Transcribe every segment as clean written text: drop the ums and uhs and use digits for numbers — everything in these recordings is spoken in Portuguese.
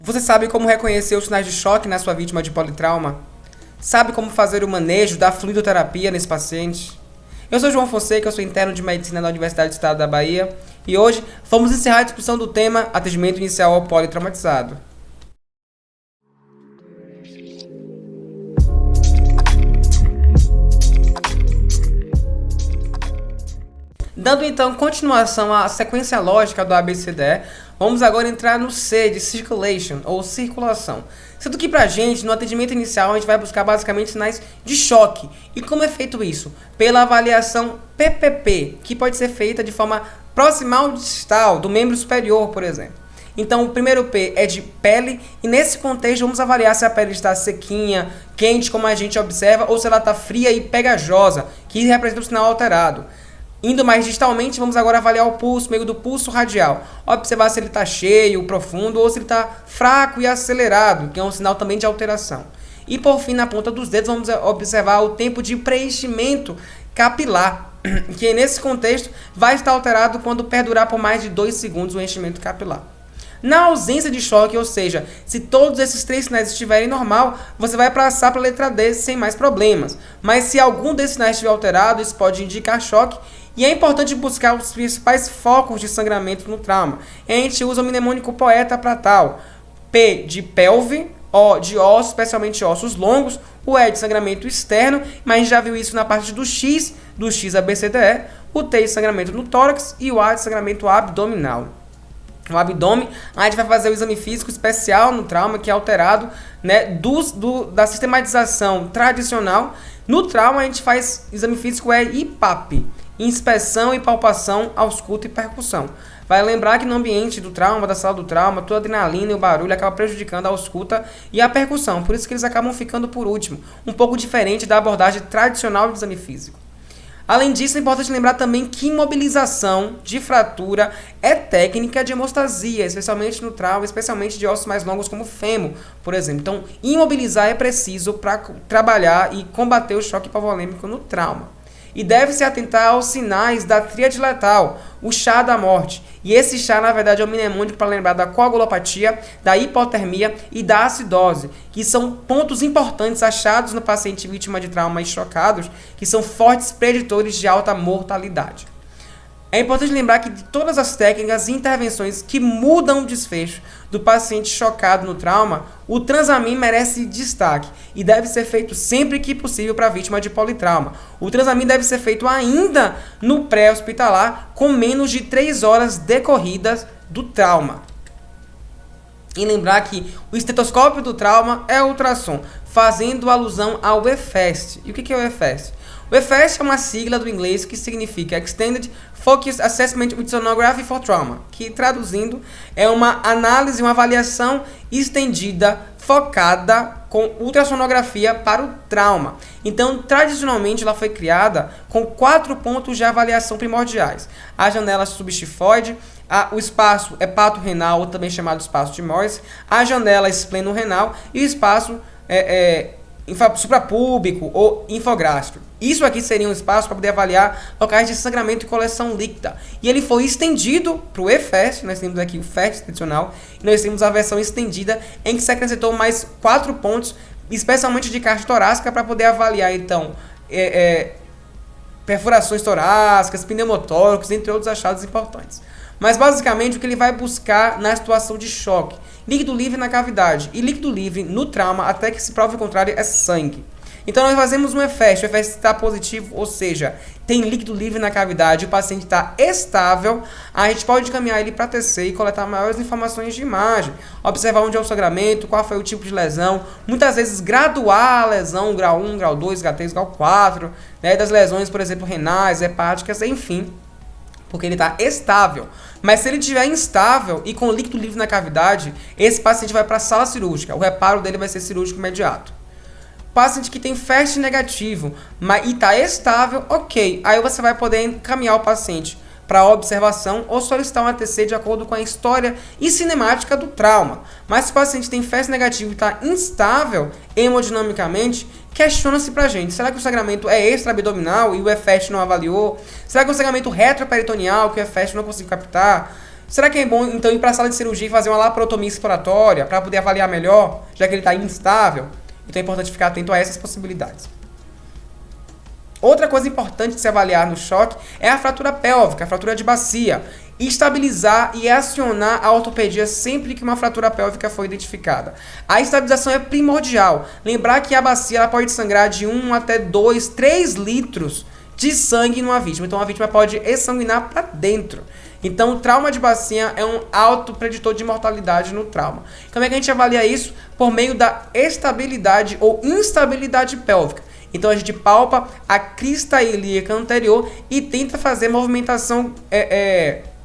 Você sabe como reconhecer os sinais de choque na sua vítima de politrauma? Sabe como fazer o manejo da fluidoterapia nesse paciente? Eu sou João Fonseca, eu sou interno de Medicina da Universidade do Estado da Bahia e hoje vamos encerrar a discussão do tema atendimento inicial ao politraumatizado. Dando então continuação à sequência lógica do ABCDE, vamos agora entrar no C de circulation, ou circulação. Sendo que pra gente, no atendimento inicial, a gente vai buscar basicamente sinais de choque. E como é feito isso? Pela avaliação PPP, que pode ser feita de forma proximal distal, do membro superior, por exemplo. Então, o primeiro P é de pele, e nesse contexto vamos avaliar se a pele está sequinha, quente, como a gente observa, ou se ela está fria e pegajosa, que representa o sinal alterado. Indo mais distalmente, vamos agora avaliar o pulso, meio do pulso radial. Observar se ele está cheio, profundo, ou se ele está fraco e acelerado, que é um sinal também de alteração. E por fim, na ponta dos dedos, vamos observar o tempo de preenchimento capilar, que nesse contexto vai estar alterado quando perdurar por mais de 2 segundos o enchimento capilar. Na ausência de choque, ou seja, se todos esses 3 sinais estiverem normal, você vai passar para a letra D sem mais problemas. Mas se algum desses sinais estiver alterado, isso pode indicar choque. E é importante buscar os principais focos de sangramento no trauma. E a gente usa o mnemônico poeta para tal. P de pelve, O de ossos, especialmente ossos longos, o E de sangramento externo, mas a gente já viu isso na parte do X ABCDE, o T de sangramento no tórax e o A de sangramento abdominal. O abdômen, a gente vai fazer o exame físico especial no trauma, que é alterado, né, da sistematização tradicional. No trauma, a gente faz exame físico IPAP, inspeção e palpação, ausculta e percussão. Vai lembrar que no ambiente do trauma, da sala do trauma, toda a adrenalina e o barulho acaba prejudicando a ausculta e a percussão. Por isso que eles acabam ficando por último, um pouco diferente da abordagem tradicional de exame físico. Além disso, é importante lembrar também que imobilização de fratura é técnica de hemostasia, especialmente no trauma, especialmente de ossos mais longos como o fêmur, por exemplo. Então, imobilizar é preciso para trabalhar e combater o choque hipovolêmico no trauma. E deve-se atentar aos sinais da tríade letal, o chá da morte. E esse chá, na verdade, é um mnemônico para lembrar da coagulopatia, da hipotermia e da acidose, que são pontos importantes achados no paciente vítima de trauma e chocados, que são fortes preditores de alta mortalidade. É importante lembrar que de todas as técnicas e intervenções que mudam o desfecho do paciente chocado no trauma, o Transamin merece destaque e deve ser feito sempre que possível para a vítima de politrauma. O Transamin deve ser feito ainda no pré-hospitalar com menos de 3 horas decorridas do trauma. E lembrar que o estetoscópio do trauma é o ultrassom, fazendo alusão ao EFAST. E o que é o EFAST? O EFAST é uma sigla do inglês que significa Extended Focused Assessment with Sonography for Trauma, que traduzindo é uma análise, uma avaliação estendida, focada com ultrassonografia para o trauma. Então, tradicionalmente, ela foi criada com 4 pontos de avaliação primordiais. A janela subestifoide, o espaço hepato-renal, ou também chamado espaço de Morris, a janela espleno-renal e o espaço suprapúbico ou infogástrico. Isso aqui seria um espaço para poder avaliar locais de sangramento e coleção líquida. E ele foi estendido para o EFAST, nós temos aqui o FAST tradicional, e nós temos a versão estendida em que se acrescentou mais 4 pontos, especialmente de caixa torácica, para poder avaliar, então, perfurações torácicas, pneumotórax, entre outros achados importantes. Mas basicamente o que ele vai buscar na situação de choque: líquido livre na cavidade. E líquido livre no trauma, até que se prove o contrário, é sangue. Então nós fazemos um EFAST, o EFAST está positivo, ou seja, tem líquido livre na cavidade, o paciente está estável, a gente pode encaminhar ele para TC e coletar maiores informações de imagem, observar onde é o sangramento, qual foi o tipo de lesão, muitas vezes graduar a lesão, grau 1, grau 2, grau 3, grau 4, né, das lesões, por exemplo, renais, hepáticas, enfim, porque ele está estável. Mas se ele estiver instável e com líquido livre na cavidade, esse paciente vai para a sala cirúrgica, o reparo dele vai ser cirúrgico imediato. Paciente que tem FAST negativo e está estável, ok. Aí você vai poder encaminhar o paciente para observação ou solicitar um ATC de acordo com a história e cinemática do trauma. Mas se o paciente tem FAST negativo e está instável hemodinamicamente, questiona-se pra gente: será que o sangramento é extra-abdominal e o EFAST não avaliou? Será que é um sangramento retroperitoneal que o EFAST não conseguiu captar? Será que é bom, então, ir para a sala de cirurgia e fazer uma laparotomia exploratória para poder avaliar melhor, já que ele está instável? Então é importante ficar atento a essas possibilidades. Outra coisa importante de se avaliar no choque é a fratura pélvica, a fratura de bacia. Estabilizar e acionar a ortopedia sempre que uma fratura pélvica for identificada. A estabilização é primordial. Lembrar que a bacia ela pode sangrar de 1 até 2, 3 litros de sangue numa vítima. Então a vítima pode exsanguinar para dentro. Então o trauma de bacia é um alto preditor de mortalidade no trauma. Como é que a gente avalia isso? Por meio da estabilidade ou instabilidade pélvica. Então a gente palpa a crista ilíaca anterior e tenta fazer movimentação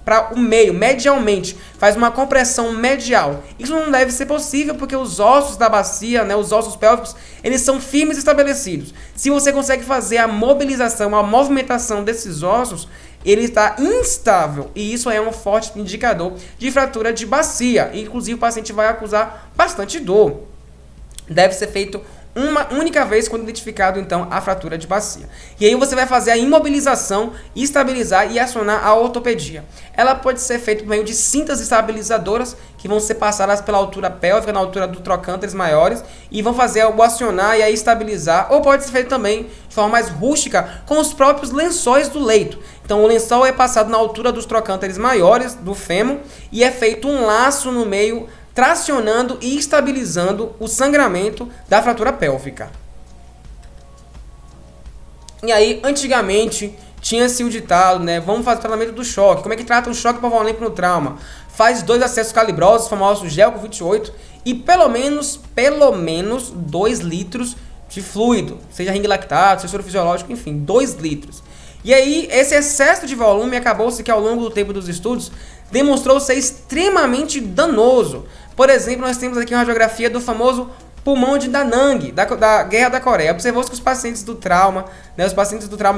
para o meio, medialmente. Faz uma compressão medial. Isso não deve ser possível porque os ossos da bacia, né, os ossos pélvicos, eles são firmes e estabelecidos. Se você consegue fazer a mobilização, a movimentação desses ossos, ele está instável. E isso é um forte indicador de fratura de bacia. Inclusive o paciente vai acusar bastante dor. Deve ser feito uma única vez quando identificado, então, a fratura de bacia. E aí você vai fazer a imobilização, estabilizar e acionar a ortopedia. Ela pode ser feita por meio de cintas estabilizadoras, que vão ser passadas pela altura pélvica, na altura do trocânteres maiores, e vão fazer o acionar e aí estabilizar, ou pode ser feito também de forma mais rústica, com os próprios lençóis do leito. Então o lençol é passado na altura dos trocânteres maiores do fêmur, e é feito um laço no meio, tracionando e estabilizando o sangramento da fratura pélvica. E aí, antigamente, tinha-se o ditado, né? Vamos fazer o tratamento do choque. Como é que trata um choque polivalente no trauma? Faz 2 acessos calibrosos, famosos gel com 28, e pelo menos 2 litros de fluido, seja ringue lactato, seja soro fisiológico, enfim, 2 litros. E aí, esse excesso de volume acabou-se que ao longo do tempo dos estudos demonstrou ser extremamente danoso. Por exemplo, nós temos aqui uma radiografia do famoso pulmão de Da Nang, da Guerra da Coreia. Observou-se que os pacientes do trauma, né,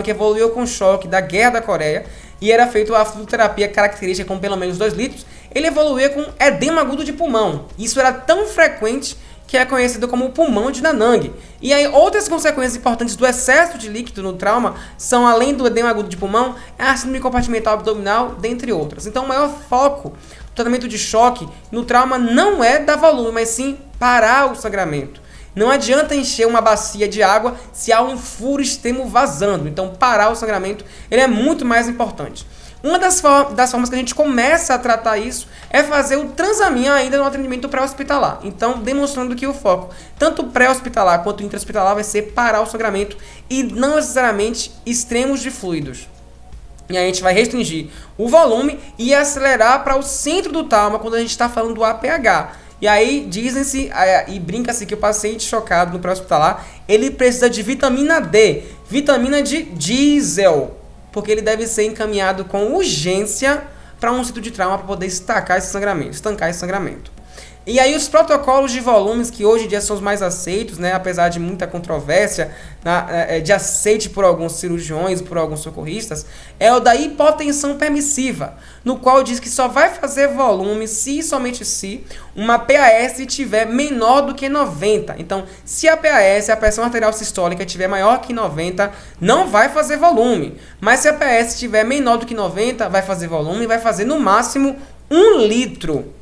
que evoluiu com choque da Guerra da Coreia, e era feita a fluidoterapia característica com pelo menos 2 litros, ele evoluía com edema agudo de pulmão. Isso era tão frequente que é conhecido como o pulmão de Da Nang. E aí, outras consequências importantes do excesso de líquido no trauma são, além do edema agudo de pulmão, a síndrome compartimental abdominal, dentre outras. Então, o maior foco do tratamento de choque no trauma não é dar volume, mas sim parar o sangramento. Não adianta encher uma bacia de água se há um furo extremo vazando. Então, parar o sangramento ele é muito mais importante. Uma das formas que a gente começa a tratar isso é fazer o transamin ainda no atendimento pré-hospitalar. Então, demonstrando que o foco, tanto pré-hospitalar quanto intra-hospitalar, vai ser parar o sangramento e não necessariamente extremos de fluidos. E aí a gente vai restringir o volume e acelerar para o centro do trauma quando a gente está falando do APH. E aí dizem-se e brinca-se que o paciente chocado no pré-hospitalar, ele precisa de vitamina D, vitamina de diesel, porque ele deve ser encaminhado com urgência para um centro de trauma para poder estancar esse sangramento. E aí os protocolos de volumes que hoje em dia são os mais aceitos, né, apesar de muita controvérsia de aceite por alguns cirurgiões, por alguns socorristas, é o da hipotensão permissiva, no qual diz que só vai fazer volume se e somente se uma PAS tiver menor do que 90. Então, se a PAS, a pressão arterial sistólica, tiver maior que 90, não vai fazer volume. Mas se a PAS tiver menor do que 90, vai fazer volume e vai fazer no máximo 1 litro.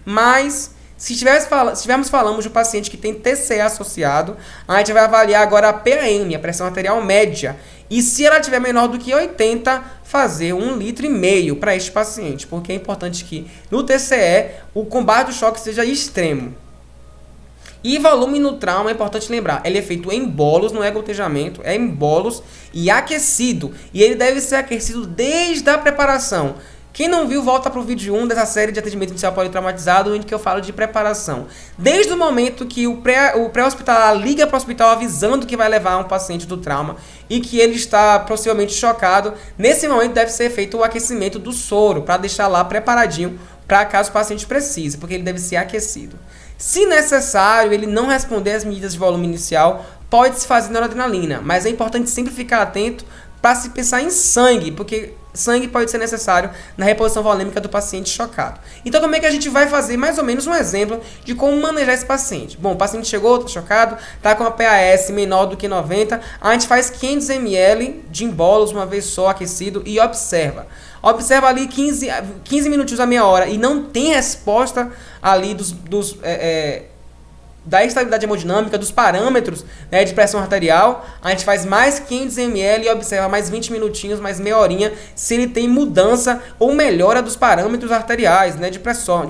Mas se estivermos falando de um paciente que tem TCE associado, a gente vai avaliar agora a PAM, a pressão arterial média. E se ela tiver menor do que 80, fazer 1,5 litro para este paciente. Porque é importante que no TCE o combate do choque seja extremo. E volume no trauma é importante lembrar, ele é feito em bolos, não é gotejamento, é em bolos e aquecido. E ele deve ser aquecido desde a preparação. Quem não viu, volta para o vídeo 1 dessa série de atendimento inicial politraumatizado, onde que eu falo de preparação. Desde o momento que o pré-hospitalar liga para o hospital avisando que vai levar um paciente do trauma e que ele está possivelmente chocado, nesse momento deve ser feito o aquecimento do soro, para deixar lá preparadinho para caso o paciente precise, porque ele deve ser aquecido. Se necessário, ele não responder às medidas de volume inicial, pode-se fazer noradrenalina, mas é importante sempre ficar atento para se pensar em sangue, porque sangue pode ser necessário na reposição volêmica do paciente chocado. Então, como é que a gente vai fazer mais ou menos um exemplo de como manejar esse paciente? Bom, o paciente chegou, está chocado, está com a PAS menor do que 90, a gente faz 500 ml de embolos uma vez só aquecido e observa. Observa ali 15 minutos a meia hora e não tem resposta ali da estabilidade hemodinâmica, dos parâmetros, né, de pressão arterial, a gente faz mais 500 ml e observa mais 20 minutinhos, mais meia horinha, se ele tem mudança ou melhora dos parâmetros arteriais, né, de pressão.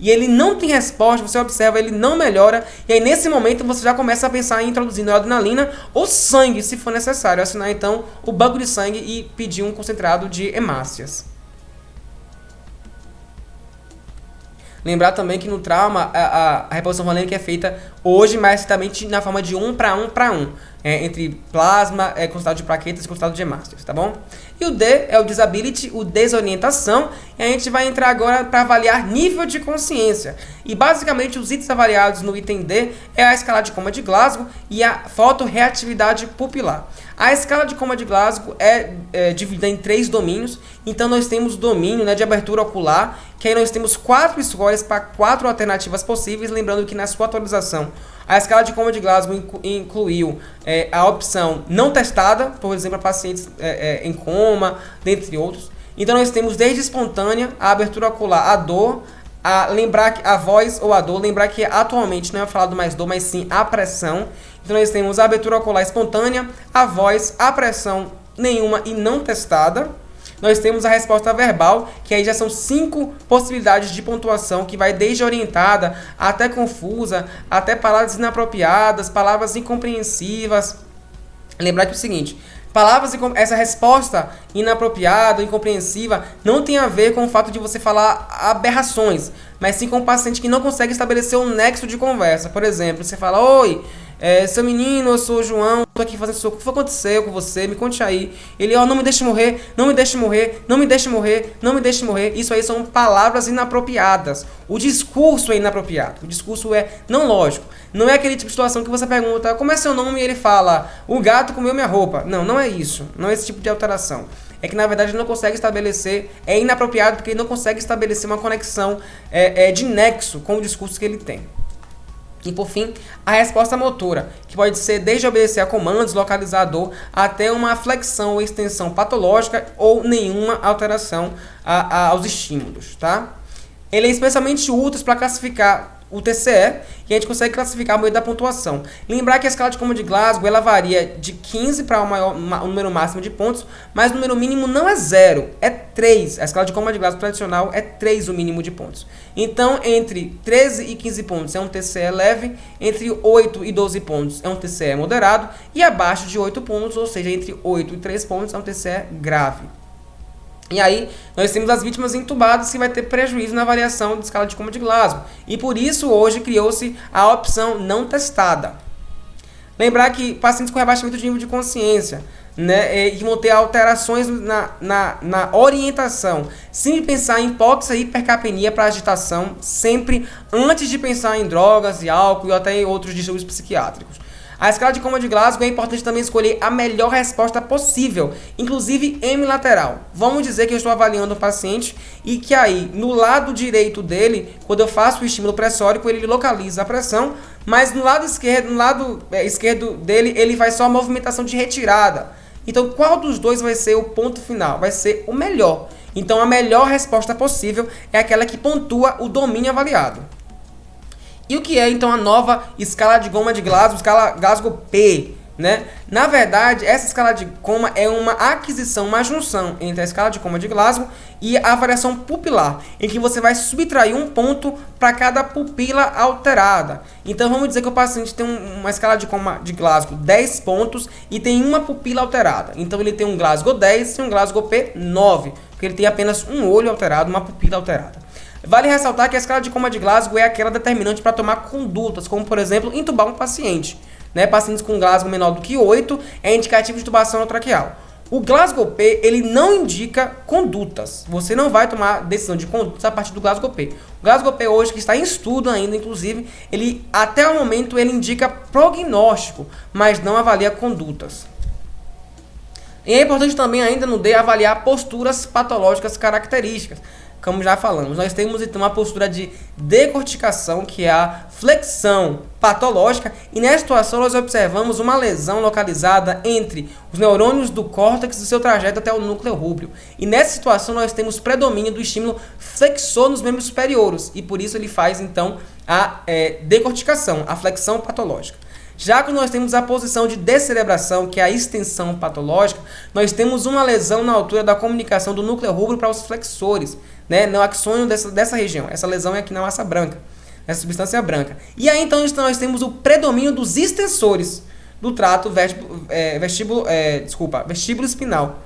E ele não tem resposta, você observa, ele não melhora, e aí nesse momento você já começa a pensar em introduzir adrenalina ou sangue, se for necessário, assinar então o banco de sangue e pedir um concentrado de hemácias. Lembrar também que no trauma a reposição volêmica é feita hoje, mas também na forma de 1 para 1 para 1, entre plasma, concentrado de plaquetas e concentrado de hemácias, tá bom? E o D é o disability, o desorientação, e a gente vai entrar agora para avaliar nível de consciência. E basicamente os itens avaliados no item D é a escala de coma de Glasgow e a fotorreatividade pupilar. A escala de coma de Glasgow é dividida em 3 domínios, então nós temos o domínio, né, de abertura ocular, que aí nós temos 4 scores para 4 alternativas possíveis, lembrando que na sua atualização a escala de coma de Glasgow incluiu a opção não testada, por exemplo, para pacientes em coma, dentre outros. Então nós temos desde espontânea, a abertura ocular, a dor, lembrar que a voz ou a dor, lembrar que atualmente não é falado mais dor, mas sim a pressão. Então nós temos a abertura ocular espontânea, a voz, a pressão nenhuma e não testada. Nós temos a resposta verbal, que aí já são 5 possibilidades de pontuação, que vai desde orientada, até confusa, até palavras inapropriadas, palavras incompreensivas. Lembrar que é o seguinte, essa resposta inapropriada, incompreensiva, não tem a ver com o fato de você falar aberrações, mas sim com o paciente que não consegue estabelecer um nexo de conversa. Por exemplo, você fala, oi, seu menino, eu sou o João, tô aqui fazendo soco, o que aconteceu com você? Me conte aí. Ele, não me deixe morrer, não me deixe morrer, não me deixe morrer, não me deixe morrer. Isso aí são palavras inapropriadas. O discurso é inapropriado, o discurso é não lógico. Não é aquele tipo de situação que você pergunta, como é seu nome? E ele fala, o gato comeu minha roupa. Não, não é isso, não é esse tipo de alteração. É que na verdade ele não consegue estabelecer, é inapropriado porque ele não consegue estabelecer uma conexão de nexo com o discurso que ele tem. E por fim, a resposta motora, que pode ser desde obedecer a comandos, localizar a dor, até uma flexão ou extensão patológica ou nenhuma alteração aos estímulos, tá? Ele é especialmente útil para classificar o TCE, e a gente consegue classificar a maioria da pontuação. Lembrar que a escala de coma de Glasgow ela varia de 15 para o número máximo de pontos, mas o número mínimo não é 0, é 3. A escala de coma de Glasgow tradicional é 3 o mínimo de pontos. Então, entre 13 e 15 pontos é um TCE leve, entre 8 e 12 pontos é um TCE moderado, e abaixo de 8 pontos, ou seja, entre 8 e 3 pontos é um TCE grave. E aí, nós temos as vítimas entubadas que vai ter prejuízo na avaliação da escala de coma de Glasgow. E por isso, hoje, criou-se a opção não testada. Lembrar que pacientes com rebaixamento de nível de consciência, né, e vão ter alterações na orientação. Sempre pensar em hipóxia e hipercapnia para agitação, sempre antes de pensar em drogas e álcool e até em outros distúrbios psiquiátricos. A escala de coma de Glasgow é importante também escolher a melhor resposta possível, inclusive hemilateral. Vamos dizer que eu estou avaliando o paciente e que aí, no lado direito dele, quando eu faço o estímulo pressórico, ele localiza a pressão, mas no lado esquerdo dele, ele faz só a movimentação de retirada. Então, qual dos dois vai ser o ponto final? Vai ser o melhor. Então, a melhor resposta possível é aquela que pontua o domínio avaliado. E o que é, então, a nova escala de coma de Glasgow, escala Glasgow P, né? Na verdade, essa escala de coma é uma aquisição, uma junção entre a escala de coma de Glasgow e a avaliação pupilar, em que você vai subtrair um ponto para cada pupila alterada. Então, vamos dizer que o paciente tem uma escala de coma de Glasgow 10 pontos e tem uma pupila alterada. Então, ele tem um Glasgow 10 e um Glasgow P 9, porque ele tem apenas um olho alterado, uma pupila alterada. Vale ressaltar que a escala de coma de Glasgow é aquela determinante para tomar condutas, como por exemplo, intubar um paciente. Né? Pacientes com Glasgow menor do que 8 é indicativo de intubação traqueal. O Glasgow P, ele não indica condutas. Você não vai tomar decisão de condutas a partir do Glasgow P. O Glasgow P hoje, que está em estudo ainda, inclusive, ele até o momento ele indica prognóstico, mas não avalia condutas. E é importante também ainda no D avaliar posturas patológicas características. Como já falamos, nós temos então a postura de decorticação, que é a flexão patológica, e nessa situação nós observamos uma lesão localizada entre os neurônios do córtex e seu trajeto até o núcleo rúbreo. E nessa situação nós temos predomínio do estímulo flexor nos membros superiores, e por isso ele faz então a decorticação, a flexão patológica. Já que nós temos a posição de descerebração, que é a extensão patológica, nós temos uma lesão na altura da comunicação do núcleo rúbreo para os flexores, né, no axônio dessa região. Essa lesão é aqui na massa branca, nessa substância branca. E aí então nós temos o predomínio dos extensores do trato vestíbulo espinal.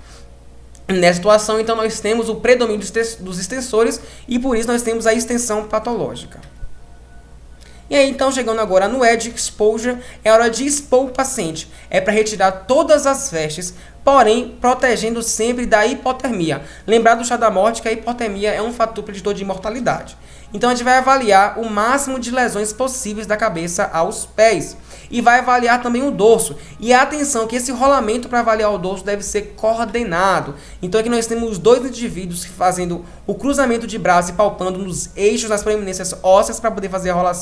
Nessa situação, então, nós temos o predomínio dos extensores e por isso nós temos a extensão patológica. E aí, então, chegando agora no ED Exposure, é hora de expor o paciente. É para retirar todas as vestes, porém, protegendo sempre da hipotermia. Lembrar do chá da morte que a hipotermia é um fator preditor de mortalidade. Então, a gente vai avaliar o máximo de lesões possíveis da cabeça aos pés. E vai avaliar também o dorso. E atenção que esse rolamento para avaliar o dorso deve ser coordenado. Então, aqui nós temos dois indivíduos fazendo o cruzamento de braços e palpando nos eixos das proeminências ósseas para poder fazer a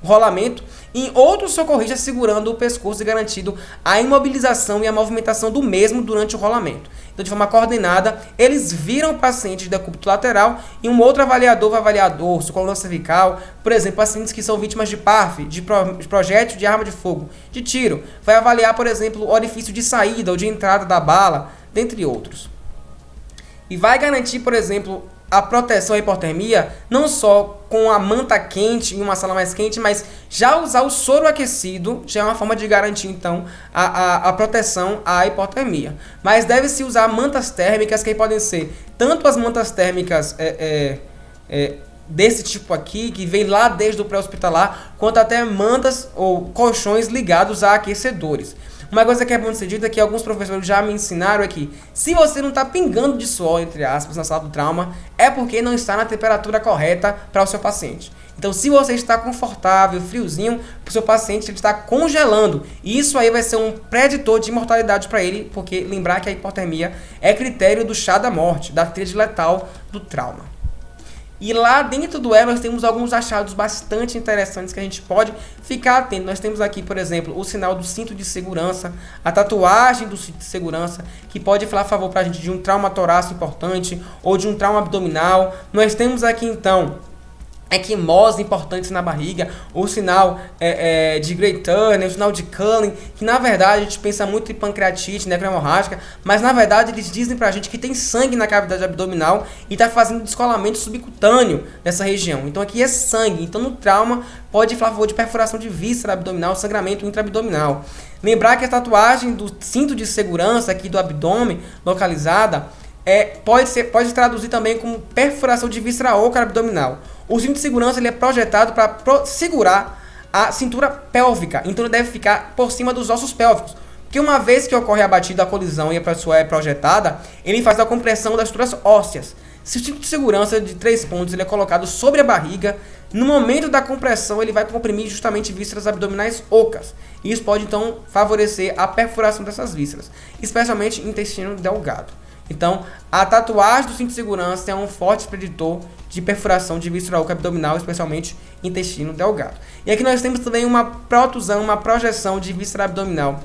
rolamento, e outros socorristas segurando o pescoço e garantindo a imobilização e a movimentação do mesmo durante o rolamento. Então, de forma coordenada, eles viram o paciente de decúbito lateral e um outro avaliador vai avaliar dorso, coluna cervical, por exemplo, pacientes que são vítimas de PAF, de projétil de arma de fogo, de tiro. Vai avaliar, por exemplo, o orifício de saída ou de entrada da bala, dentre outros. E vai garantir, por exemplo, a proteção à hipotermia, não só com a manta quente em uma sala mais quente, mas já usar o soro aquecido já é uma forma de garantir, então, a proteção à hipotermia. Mas deve-se usar mantas térmicas, que podem ser tanto as mantas térmicas desse tipo aqui, que vem lá desde o pré-hospitalar, quanto até mantas ou colchões ligados a aquecedores. Uma coisa que é bom ser dita, que alguns professores já me ensinaram, é que se você não está pingando de suor, entre aspas, na sala do trauma, é porque não está na temperatura correta para o seu paciente. Então, se você está confortável, friozinho, para o seu paciente ele está congelando. E isso aí vai ser um preditor de mortalidade para ele, porque lembrar que a hipotermia é critério do chá da morte, da tríade letal do trauma. E lá dentro do E nós temos alguns achados bastante interessantes que a gente pode ficar atento. Nós temos aqui, por exemplo, o sinal do cinto de segurança, a tatuagem do cinto de segurança, que pode falar a favor para a gente de um trauma torácico importante ou de um trauma abdominal. Nós temos aqui, então, equimose importantes na barriga, o sinal de Gray Turner, o sinal de Cullen, que na verdade a gente pensa muito em pancreatite, necrohemorrágica, mas na verdade eles dizem pra gente que tem sangue na cavidade abdominal e tá fazendo descolamento subcutâneo nessa região. Então aqui é sangue, então no trauma pode falar a favor de perfuração de víscera abdominal, sangramento intraabdominal. Lembrar que a tatuagem do cinto de segurança aqui do abdômen localizada pode se traduzir também como perfuração de víscera oca abdominal. O cinto de segurança ele é projetado para segurar a cintura pélvica, então ele deve ficar por cima dos ossos pélvicos. Porque uma vez que ocorre a batida, a colisão e a pessoa é projetada, ele faz a compressão das estruturas ósseas. Se o cinto de segurança de 3 pontos ele é colocado sobre a barriga, no momento da compressão ele vai comprimir justamente vísceras abdominais ocas. E isso pode então favorecer a perfuração dessas vísceras, especialmente intestino delgado. Então, a tatuagem do cinto de segurança é um forte preditor de perfuração de víscera oca abdominal, especialmente intestino delgado. E aqui nós temos também uma protusão, uma projeção de víscera abdominal.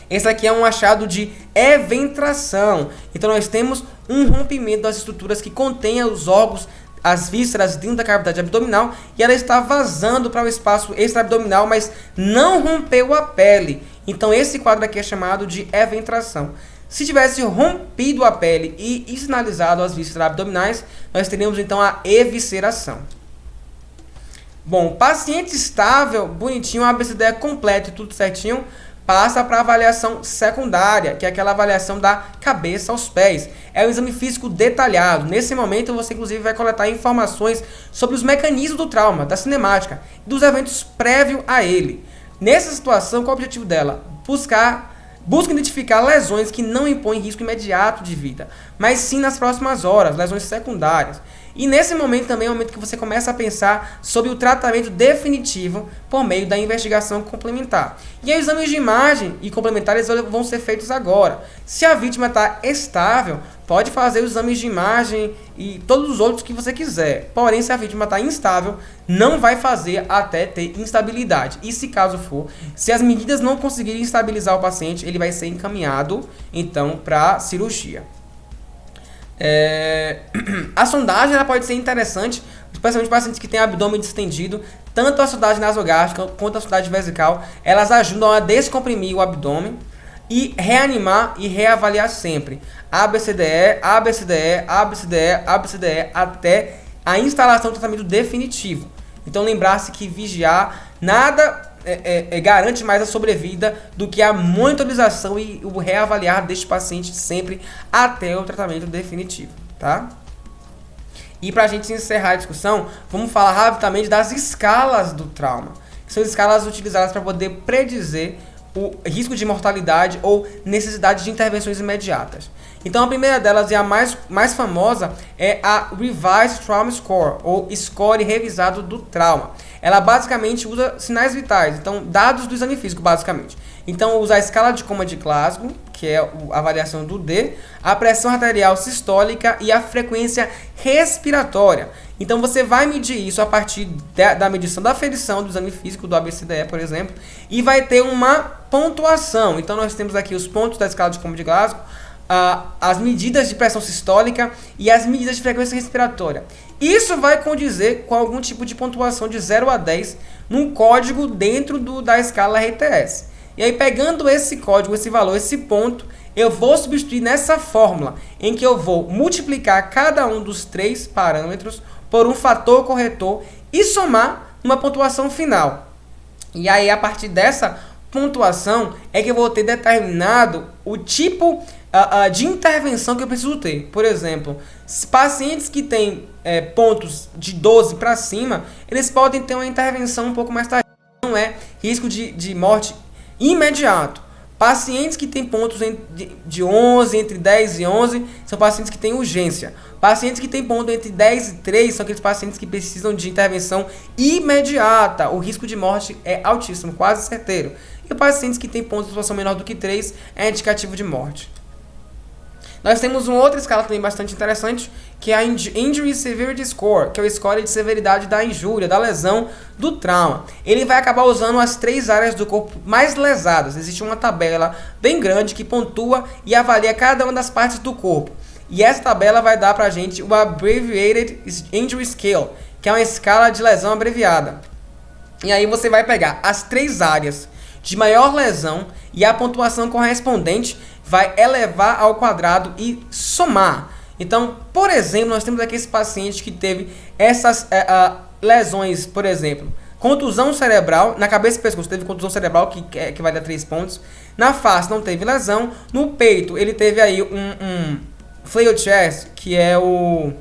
Esse aqui é um achado de eventração. Então, nós temos um rompimento das estruturas que contêm os órgãos, as vísceras dentro da cavidade abdominal, e ela está vazando para o espaço extraabdominal, mas não rompeu a pele. Então, esse quadro aqui é chamado de eventração. Se tivesse rompido a pele e sinalizado as vísceras abdominais, nós teríamos então a evisceração. Bom, paciente estável, bonitinho, a ABCD é completo e tudo certinho, passa para a avaliação secundária, que é aquela avaliação da cabeça aos pés. É um exame físico detalhado. Nesse momento, você inclusive vai coletar informações sobre os mecanismos do trauma, da cinemática, dos eventos prévios a ele. Nessa situação, qual é o objetivo dela? Busca identificar lesões que não impõem risco imediato de vida, mas sim nas próximas horas, lesões secundárias. E nesse momento também é o momento que você começa a pensar sobre o tratamento definitivo por meio da investigação complementar. E aí os exames de imagem e complementares vão ser feitos agora. Se a vítima está estável, pode fazer os exames de imagem e todos os outros que você quiser. Porém, se a vítima está instável, não vai fazer até ter instabilidade. E se caso for, se as medidas não conseguirem estabilizar o paciente, ele vai ser encaminhado, então, para cirurgia. A sondagem ela pode ser interessante, especialmente para pacientes que têm abdômen distendido. Tanto a sondagem nasogástrica quanto a sondagem vesical, elas ajudam a descomprimir o abdômen e reanimar e reavaliar sempre. ABCDE, ABCDE, ABCDE, ABCDE, até a instalação do tratamento definitivo. Então lembrar-se que vigiar nada garante mais a sobrevida do que a monitorização e o reavaliar deste paciente sempre até o tratamento definitivo, tá? E para a gente encerrar a discussão, vamos falar rapidamente das escalas do trauma. Que são escalas utilizadas para poder predizer o risco de mortalidade ou necessidade de intervenções imediatas. Então a primeira delas e a mais famosa é a Revised Trauma Score, ou score revisado do trauma. Ela basicamente usa sinais vitais, então dados do exame físico basicamente. Então usa a escala de coma de Glasgow, que é a avaliação do D, a pressão arterial sistólica e a frequência respiratória. Então você vai medir isso a partir da medição da aferição do exame físico do ABCDE, por exemplo, e vai ter uma pontuação. Então nós temos aqui os pontos da escala de coma de Glasgow, as medidas de pressão sistólica e as medidas de frequência respiratória. Isso vai condizer com algum tipo de pontuação de 0 a 10 num código dentro da escala RTS. E aí pegando esse código, esse valor, esse ponto, eu vou substituir nessa fórmula, em que eu vou multiplicar cada um dos 3 parâmetros por um fator corretor e somar uma pontuação final. E aí a partir dessa pontuação é que eu vou ter determinado o tipo de intervenção que eu preciso ter. Por exemplo, pacientes que têm pontos de 12 para cima, eles podem ter uma intervenção um pouco mais tardia, não é risco de morte imediato. Pacientes que têm pontos de 11, entre 10 e 11, são pacientes que têm urgência. Pacientes que têm ponto entre 10 e 3 são aqueles pacientes que precisam de intervenção imediata. O risco de morte é altíssimo, quase certeiro. E pacientes que têm pontos de situação menor do que 3 é indicativo de morte. Nós temos uma outra escala também bastante interessante, que é a Injury Severity Score, que é o score de severidade da injúria, da lesão, do trauma. Ele vai acabar usando as 3 áreas do corpo mais lesadas. Existe uma tabela bem grande que pontua e avalia cada uma das partes do corpo. E essa tabela vai dar pra gente o Abbreviated Injury Scale, que é uma escala de lesão abreviada. E aí você vai pegar as 3 áreas de maior lesão e a pontuação correspondente vai elevar ao quadrado e somar. Então, por exemplo, nós temos aqui esse paciente que teve essas lesões, por exemplo, contusão cerebral, na cabeça e pescoço teve contusão cerebral, que vai dar 3 pontos, na face não teve lesão, no peito ele teve aí um flail chest, que é o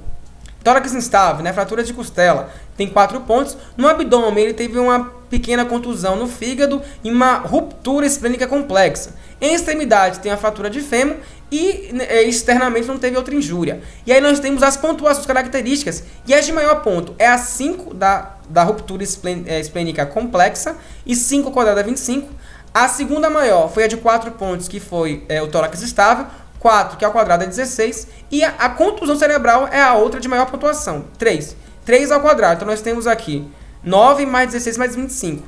tórax instável, né, fratura de costela, tem 4 pontos, no abdômen ele teve uma pequena contusão no fígado e uma ruptura esplênica complexa. Em extremidade tem a fratura de fêmur e externamente não teve outra injúria. E aí nós temos as pontuações características, e as de maior ponto é a 5 da ruptura esplênica complexa e 5 quadrada é 25. A segunda maior foi a de 4 pontos, que foi o tórax estável, 4, que ao quadrado é 16, e a contusão cerebral é a outra de maior pontuação, 3. 3 ao quadrado, então nós temos aqui 9 mais 16 mais 25.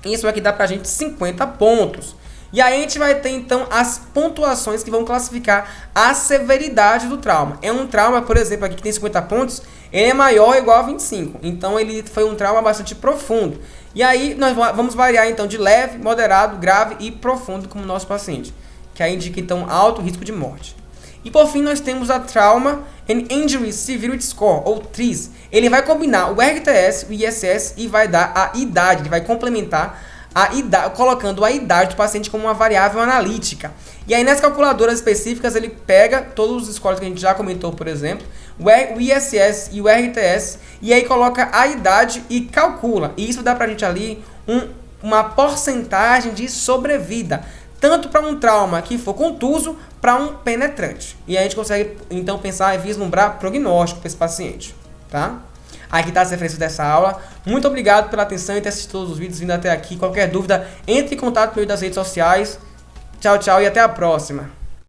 Isso aqui dá pra gente 50 pontos. E aí a gente vai ter então as pontuações que vão classificar a severidade do trauma. É um trauma, por exemplo, aqui que tem 50 pontos, ele é maior ou igual a 25. Então ele foi um trauma bastante profundo. E aí nós vamos variar então de leve, moderado, grave e profundo como nosso paciente, que aí indica então alto risco de morte. E por fim nós temos a Trauma and Injury Severity Score, ou TRIS. Ele vai combinar o RTS, o ISS e vai dar a idade, ele vai complementar a idade, colocando a idade do paciente como uma variável analítica. E aí nas calculadoras específicas ele pega todos os scores que a gente já comentou, por exemplo, o ISS e o RTS, e aí coloca a idade e calcula. E isso dá pra gente ali uma porcentagem de sobrevida. tanto para um trauma que for contuso, para um penetrante. E a gente consegue, então, pensar e vislumbrar prognóstico para esse paciente, tá? Aqui está as referências dessa aula. Muito obrigado pela atenção e ter assistido todos os vídeos, vindo até aqui. Qualquer dúvida, entre em contato por meio das redes sociais. Tchau, tchau e até a próxima.